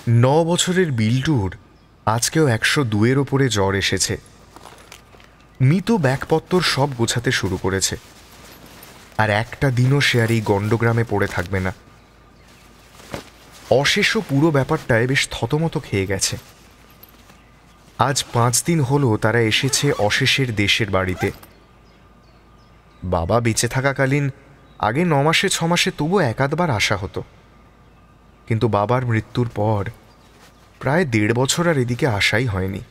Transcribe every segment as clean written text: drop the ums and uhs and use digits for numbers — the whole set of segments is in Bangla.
9 বছরের বিল্টুর আজকেও 102-এর ওপরে জ্বর এসেছে। মিতু ব্যাগপত্তর সব গোছাতে শুরু করেছে, আর একটা দিনও সে আর এই গণ্ডগ্রামে পড়ে থাকবে না। অশেষও পুরো ব্যাপারটায় বেশ থতমত খেয়ে গেছে। আজ 5 দিন হলো তারা এসেছে অশেষের দেশের বাড়িতে। বাবা বেঁচে থাকাকালীন আগে 9 মাসে 6 মাসে তবু একাধবার আসা হতো, কিন্তু বাবার মৃত্যুর পর প্রায় 1.5 বছর আর এদিকে আসাই হয়নি।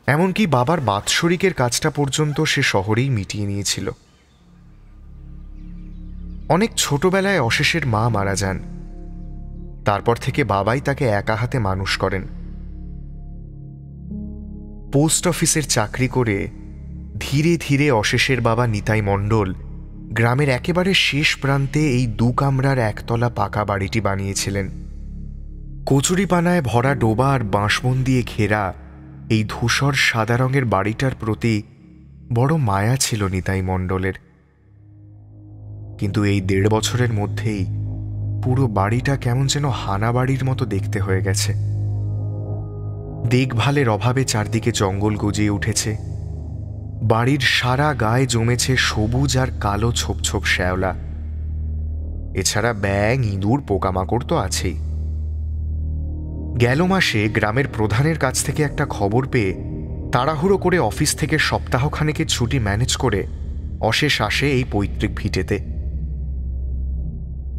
এমনকি বাবার বাৎসরিকের কাজটা পর্যন্ত সে শহরেই মিটিয়ে নিয়েছিল। অনেক ছোটবেলায় অশেষের মা মারা যান, তারপর থেকে বাবাই তাকে একা হাতে মানুষ করেন। পোস্ট অফিসের চাকরি করে ধীরে ধীরে অশেষের বাবা নিতাই মণ্ডল গ্রামের একেবারে শেষ প্রান্তে এই 2 কামরার একতলা পাকা বাড়িটি বানিয়েছিলেন। কচুরিপানায় ভরা ডোবা আর বাঁশবন দিয়ে ঘেরা এই ধূসর সাদা রঙের বাড়িটার প্রতি বড় মায়া ছিল নিতাই মণ্ডলের। কিন্তু এই 1.5 বছরের মধ্যেই পুরো বাড়িটা কেমন যেন হানা বাড়ির মতো দেখতে হয়ে গেছে। দেখভালের অভাবে চারদিকে জঙ্গল গজিয়ে উঠেছে। বাড়ির সারা গায়ে জমেছে সবুজ আর কালো ছোপ ছোপ শ্যাওলা। এছাড়া ব্যাঙ, ইঁদুর, পোকামাকড় তো আছেই। গেল মাসে গ্রামের প্রধানের কাছ থেকে একটা খবর পেয়ে তাড়াহুড়ো করে অফিস থেকে সপ্তাহখানেকের ছুটি ম্যানেজ করে অশেষ আসে এই পৈতৃক ভিটেতে।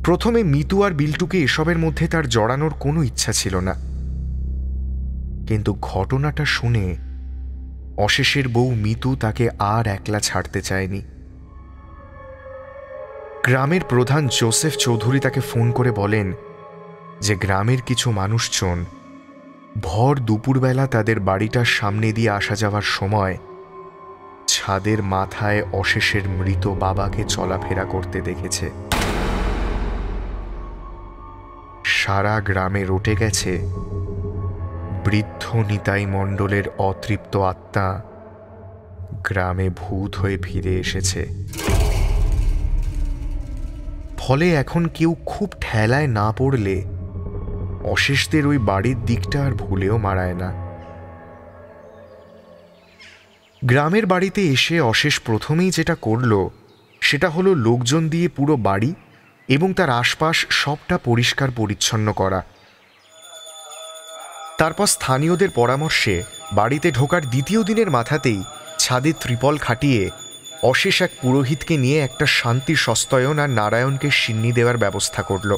প্রথমে মিতু আর বিল্টুকে এসবের মধ্যে তার জড়ানোর কোনো ইচ্ছা ছিল না, কিন্তু ঘটনাটা শুনে অশেষের বউ মিতু তাকে আর একলা ছাড়তে চায়নি। গ্রামের প্রধান জোসেফ চৌধুরী তাকে ফোন করে বলেন যে গ্রামের কিছু মানুষজন ভর দুপুরবেলা তাদের বাড়িটার সামনে দিয়ে আসা যাওয়ার সময় ছাদের মাথায় অশেষের মৃত বাবাকে চলাফেরা করতে দেখেছে। সারা গ্রামে রটে গেছে বৃদ্ধ নিতাই মণ্ডলের অতৃপ্ত আত্মা গ্রামে ভূত হয়ে ফিরে এসেছে। ফলে এখন কেউ খুব ঠেলায় না পড়লে অশেষদের ওই বাড়ির দিকটা আর ভুলেও মারায় না। গ্রামের বাড়িতে এসে অশেষ প্রথমেই যেটা করল সেটা হলো লোকজন দিয়ে পুরো বাড়ি এবং তার আশপাশ সবটা পরিষ্কার পরিচ্ছন্ন করা। তারপর স্থানীয়দের পরামর্শে বাড়িতে ঢোকার 2য় দিনের মাথাতেই ছাদে ত্রিপল খাটিয়ে অশেষ এক পুরোহিতকে নিয়ে একটা শান্তি সস্তয়ন আর নারায়ণকে সিন্নি দেওয়ার ব্যবস্থা করল।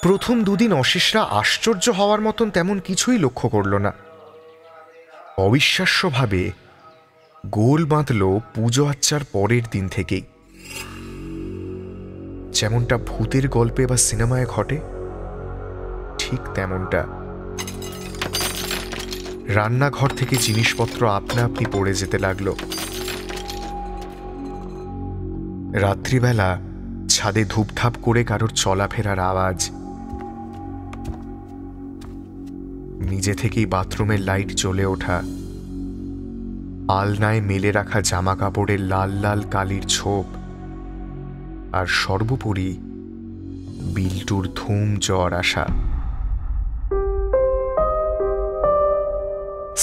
প্রথম 2 দিন অশেষরা আশ্চর্য হওয়ার মতন তেমন কিছুই লক্ষ্য করল না। অবিশ্বাস্যভাবে গোল বাঁধল পুজো আচ্চার পরের দিন থেকেই। যেমনটা ভূতের গল্পে বা সিনেমায় ঘটে ঠিক তেমনটা। রান্নাঘর থেকে জিনিসপত্র আপনা আপনি পড়ে যেতে লাগলো। রাত্রিবেলা ছাদে ধূপধাপ করে কারোর চলাফেরার আওয়াজ, নিজে থেকেই বাথরুমের লাইট জ্বলে ওঠা, আলনায় মেলে রাখা জামা কাপড়ের লাল লাল কালির ছোপ, আর সর্বোপরি বিল্টুর ধুম জ্বর আসা।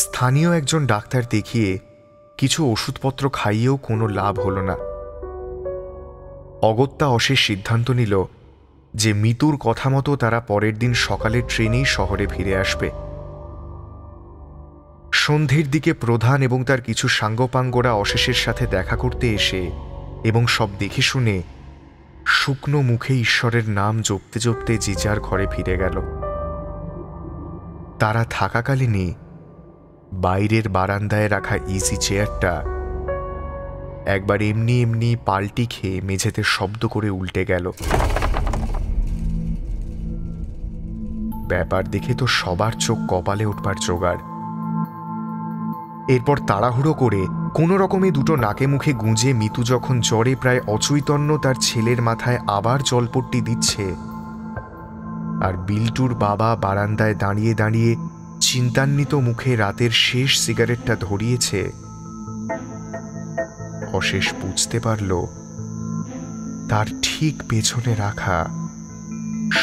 স্থানীয় একজন ডাক্তার দেখিয়ে কিছু ওষুধপত্র খাইয়েও কোনো লাভ হল না। অগত্যা অশেষ সিদ্ধান্ত নিল যে মিতুর কথা মতো তারা পরের দিন সকালের ট্রেনেই শহরে ফিরে আসবে। সন্ধ্যের দিকে প্রধান এবং তার কিছু সাঙ্গপাঙ্গরা অশেষের সাথে দেখা করতে এসে এবং সব দেখে শুনে শুকনো মুখে ঈশ্বরের নাম জপতে জপতে যে যার ঘরে ফিরে গেল। তারা থাকাকালীনই বাইরের বারান্দায় রাখা ইজি চেয়ারটা একবার এমনি এমনি পাল্টি খেয়ে মেঝেতে শব্দ করে উল্টে গেল। ব্যাপার দেখে তো সবার চোখ কপালে উঠবার জোগাড়। এরপর তাড়াহুড়ো করে কোনো রকমে 2টো নাকে মুখে গুঁজে মিতু যখন জ্বরে প্রায় অচৈতন্য তার ছেলের মাথায় আবার জলপট্টি দিচ্ছে, আর বিল্টুর বাবা বারান্দায় দাঁড়িয়ে দাঁড়িয়ে চিন্তান্বিত মুখে রাতের শেষ সিগারেটটা ধরিয়েছে, অশেষ বুঝতে পারল তার ঠিক পেছনে রাখা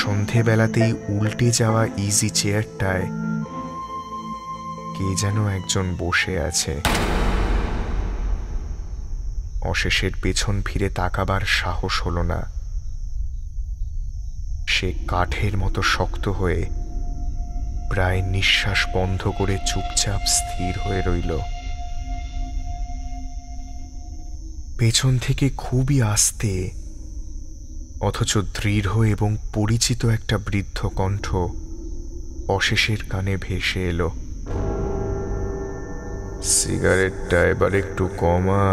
সন্ধেবেলাতেই উল্টে যাওয়া ইজি চেয়ারটায় কে যেন একজন বসে আছে। অশেষের পেছন ফিরে তাকাবার সাহস হলো না। সে কাঠের মতো শক্ত হয়ে প্রায় নিঃশ্বাস বন্ধ করে চুপচাপ স্থির হয়ে রইল। পেছন থেকে খুবই আস্তে অথচ দৃঢ় এবং পরিচিত একটা বৃদ্ধ কণ্ঠ অশেষের কানে ভেসে এলো, সিগারেটটা এবার একটু কমা,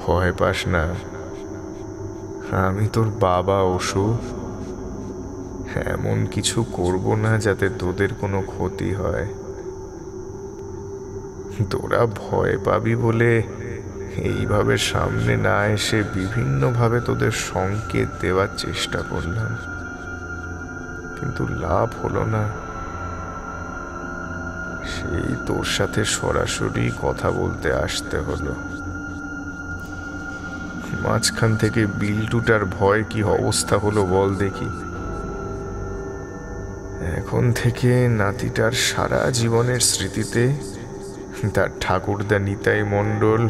ভয় পাস না, আমি তোর বাবা অসু, এমন কিছু করব না যাতে তোদের কোনো ক্ষতি হয়। তোরা ভয় পাবি বলে এইভাবে সামনে না এসে বিভিন্নভাবে তোদের সংকেত দেওয়ার চেষ্টা করলাম, কিন্তু লাভ হলো না। সেই তোর সাথে সরাসরি কথা বলতে আসতে হলো। মাঝখান থেকে বিল্টুটার ভয় কি অবস্থা হলো বল দেখি। এখন থেকে নাতিটার সারা জীবনের স্মৃতিতে তার ঠাকুরদা নিতাই মণ্ডল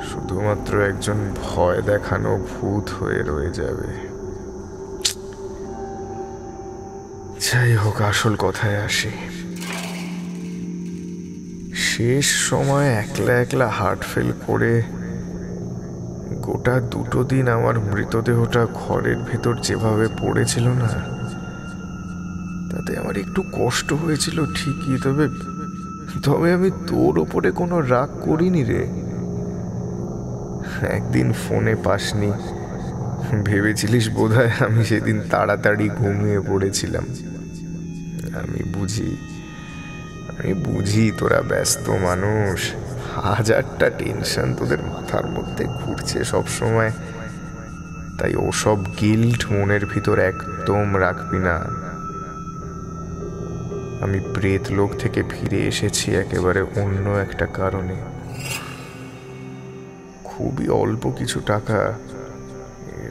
শুধুমাত্র একজন ভয় দেখানো ভূত হয়ে রয়ে যাবে। যাই হোক, আসল কথায় আসি। শেষ সময় একলা একলা হার্ট ফেল করে গোটা 2 দিন আমার মৃতদেহটা ঘরের ভেতর যেভাবে পড়েছিল না, তাতে আমার একটু কষ্ট হয়েছিল ঠিকই, তবে আমি তোর ওপরে কোনো রাগ করিনি রে। একদিন ফোনে পাসনি, ভেবেছিলিস বোধহয় আমি সেদিন তাড়াতাড়ি ঘুমিয়ে পড়েছিলাম। আমি বুঝি তোরা ব্যস্ত মানুষ, হাজারটা টেনশন তোদের মাথার মধ্যে ঘুরছে সব সময়, তাই ওসব গিল্ট মনের ভিতর একদম রাখবি না। আমি প্রেত লোক থেকে ফিরে এসেছি একেবারে অন্য একটা কারণে। খুবই অল্প কিছু টাকা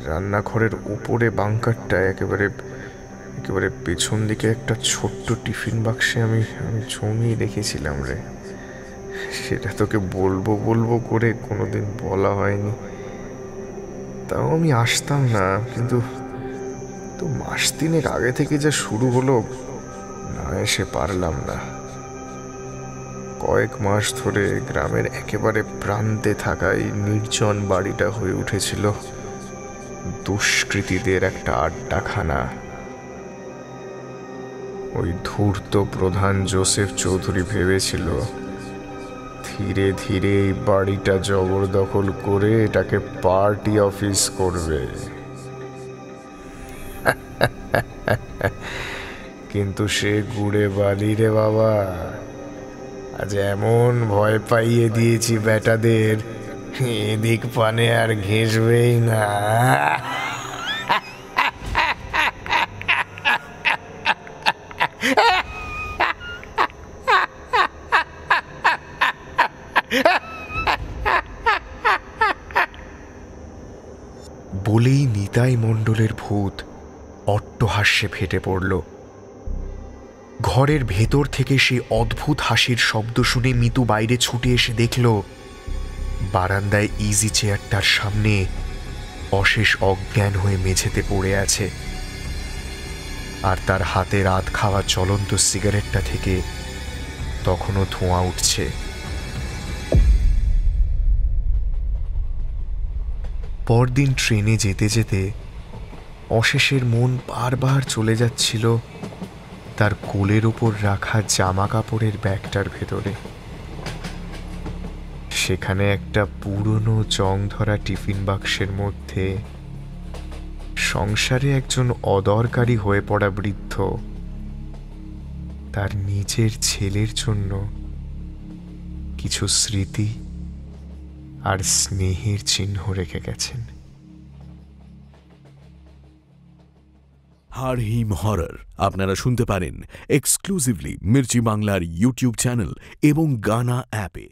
রান্নাঘরের উপরে বাংকারটা একেবারে পেছন দিকে একটা ছোট্ট টিফিন বাক্সে আমি জমিয়ে রেখেছিলাম রে। সেটা তোকে বলবো করে কোনোদিন বলা হয়নি, তাও আমি আসতাম না। কিন্তু তো 3 দিনের আগে থেকে যা শুরু হলো, না এসে পারলাম না। কয়েক মাস ধরে গ্রামের একেবারে প্রান্তে থাকা এই নির্জন বাড়িটা হয়ে উঠেছিল দুষ্কৃতীদের একটা আড্ডাখানা। ওই ধূর্ত প্রধান জোসেফ চৌধুরী ভেবেছিল ধীরে ধীরে এই বাড়িটা জবরদখল করে এটাকে পার্টি অফিস করবে, কিন্তু সে গুড়ে বালি রে বাবা। আজ এমন ভয় পাইয়ে দিয়েছি বেটাদের, এদিক পানে আর ঘেঁষবেই না। বলেই নিতাই মণ্ডলের ভূত অট্টহাস্যে ফেটে পড়ল। ঘরের ভেতর থেকে সে অদ্ভুত হাসির শব্দ শুনে মিতু বাইরে ছুটে এসে দেখল বারান্দায় ইজি চেয়ারটার সামনে অশেষ অজ্ঞান হয়ে মেঝেতে পড়ে আছে, আর তার হাতে রাত খাওয়া জ্বলন্ত সিগারেটটা থেকে তখনও ধোঁয়া উঠছে। পরদিন ট্রেনে যেতে যেতে অশেষের মন বারবার চলে যাচ্ছিল তার কোলের ওপর রাখা জামা কাপড়ের ব্যাগটার ভেতরে। সেখানে একটা পুরনো জং ধরা টিফিন বাক্সের মধ্যে সংসারে একজন অদরকারি হয়ে পড়া বৃদ্ধ তার নিজের ছেলের জন্য কিছু স্মৃতি আর স্নেহের চিহ্ন রেখে গেছেন। হাড়হিম হরর আপনারা শুনতে পারেন এক্সক্লুসিভলি মির্চি বাংলার ইউটিউব চ্যানেল এবং গানা অ্যাপে।